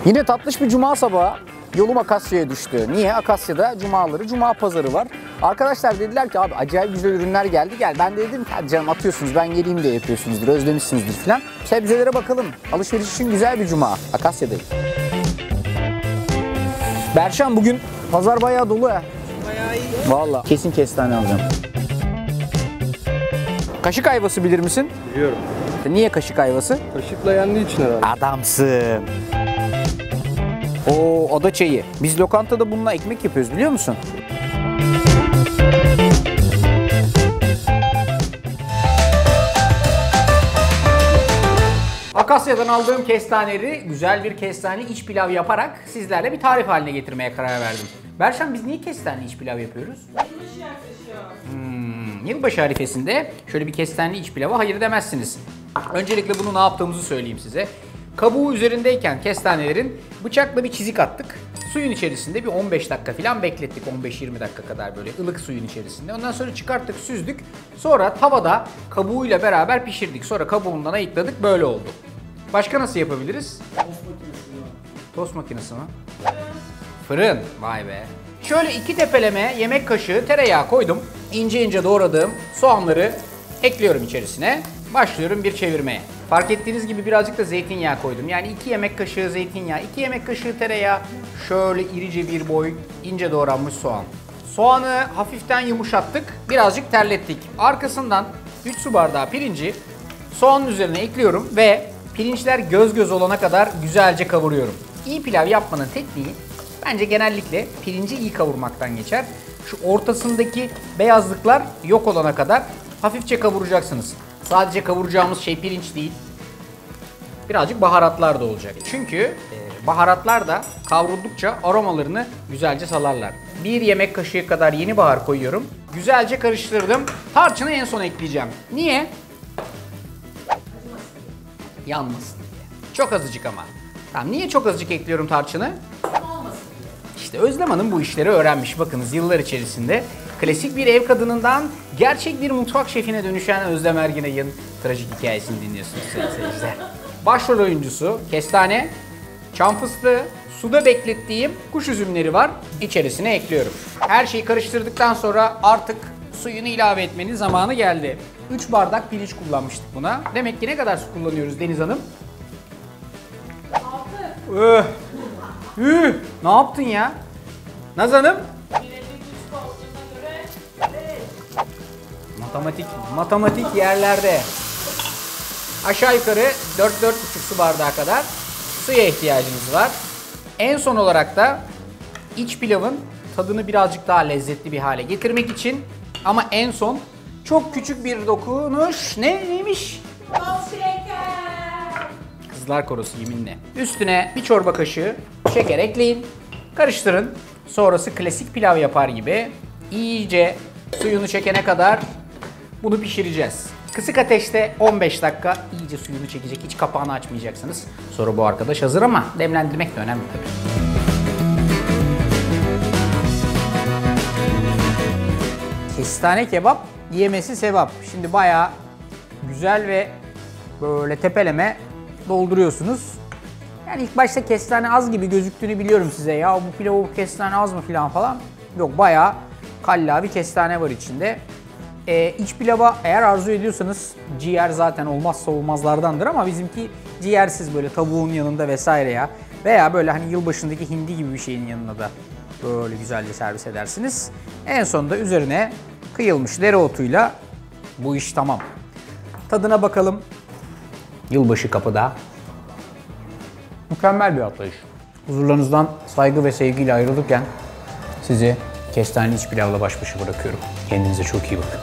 Yine tatlış bir cuma sabahı yolum Akasya'ya düştü. Niye? Akasya'da cumaları, cuma pazarı var. Arkadaşlar dediler ki abi acayip güzel ürünler geldi, gel. Ben de dedim ki hadi canım atıyorsunuz, ben geleyim de yapıyorsunuzdur, özlemişsinizdir falan. Sebzelere bakalım. Alışveriş için güzel bir cuma. Akasya'dayım. Berşan bugün pazar bayağı dolu ha. Bayağı iyi. Vallahi kesin kestane alacağım. Kaşık ayvası bilir misin? Biliyorum. Niye kaşık ayvası? Kaşıkla yendiği için herhalde. Adamsın. O ada çayı. Biz lokantada bununla ekmek yapıyoruz biliyor musun? Akasya'dan aldığım kestaneleri güzel bir kestane iç pilav yaparak sizlerle bir tarif haline getirmeye karar verdim. Berşan biz niye kestane iç pilav yapıyoruz? Yılbaşı arifesinde şöyle bir kestane iç pilava hayır demezsiniz. Öncelikle bunu ne yaptığımızı söyleyeyim size. Kabuğu üzerindeyken kestanelerin bıçakla bir çizik attık. Suyun içerisinde bir 15 dakika falan beklettik. 15-20 dakika kadar böyle ılık suyun içerisinde. Ondan sonra çıkarttık, süzdük. Sonra tavada kabuğuyla beraber pişirdik. Sonra kabuğundan ayıkladık, böyle oldu. Başka nasıl yapabiliriz? Tost makinesi mi? Fırın. Vay be. Şöyle 2 tepeleme yemek kaşığı tereyağı koydum. İnce ince doğradığım soğanları ekliyorum içerisine. Başlıyorum bir çevirmeye. Fark ettiğiniz gibi birazcık da zeytinyağı koydum. Yani 2 yemek kaşığı zeytinyağı, 2 yemek kaşığı tereyağı, şöyle irice bir boy ince doğranmış soğan. Soğanı hafiften yumuşattık, birazcık terlettik. Arkasından 3 su bardağı pirinci soğanın üzerine ekliyorum ve pirinçler göz göz olana kadar güzelce kavuruyorum. İyi pilav yapmanın tekniği bence genellikle pirinci iyi kavurmaktan geçer. Şu ortasındaki beyazlıklar yok olana kadar hafifçe kavuracaksınız. Sadece kavuracağımız şey pirinç değil, birazcık baharatlar da olacak. Çünkü baharatlar da kavruldukça aromalarını güzelce salarlar. 1 yemek kaşığı kadar yeni bahar koyuyorum. Güzelce karıştırdım. Tarçını en son ekleyeceğim. Niye? Yanmasın diye. Çok azıcık ama. Tamam, niye çok azıcık ekliyorum tarçını? İşte Özlem Hanım bu işleri öğrenmiş. Bakınız yıllar içerisinde klasik bir ev kadınından gerçek bir mutfak şefine dönüşen Özlem Erginay'ın trajik hikayesini dinliyorsunuz sayın seyirciler. Başrol oyuncusu kestane, çam fıstığı, suda beklettiğim kuş üzümleri var. İçerisine ekliyorum. Her şeyi karıştırdıktan sonra artık suyunu ilave etmenin zamanı geldi. 3 bardak pirinç kullanmıştık buna. Demek ki ne kadar su kullanıyoruz Deniz Hanım? 6. Ne yaptın ya? Naz Hanım? Matematik yerlerde. Aşağı yukarı 4-4,5 su bardağı kadar suya ihtiyacımız var. En son olarak da iç pilavın tadını birazcık daha lezzetli bir hale getirmek için ama en son çok küçük bir dokunuş. Neymiş? Kızlar Korosu yeminle. Üstüne bir çorba kaşığı şeker ekleyin. Karıştırın. Sonrası klasik pilav yapar gibi iyice suyunu çekene kadar bunu pişireceğiz. Kısık ateşte 15 dakika iyice suyunu çekecek. Hiç kapağını açmayacaksınız. Sonra bu arkadaş hazır ama demlendirmek de önemli tabii. Kestane kebap yemesi sevap. Şimdi bayağı güzel ve böyle tepeleme dolduruyorsunuz. Yani ilk başta kestane az gibi gözüktüğünü biliyorum size ya. Bu pilavı bu kestane az mı falan. Yok, bayağı kallavi kestane var içinde. İç pilava eğer arzu ediyorsanız ciğer zaten olmazsa olmazlardandır ama bizimki ciğersiz, böyle tavuğun yanında vesaire ya. Veya böyle hani yılbaşındaki hindi gibi bir şeyin yanına da böyle güzelce servis edersiniz. En sonunda üzerine kıyılmış dereotuyla bu iş tamam. Tadına bakalım. Yılbaşı kapıda. Mükemmel bir atlayış. Huzurlarınızdan saygı ve sevgiyle ayrılırken sizi kestane iç pilavla baş başa bırakıyorum. Kendinize çok iyi bakın.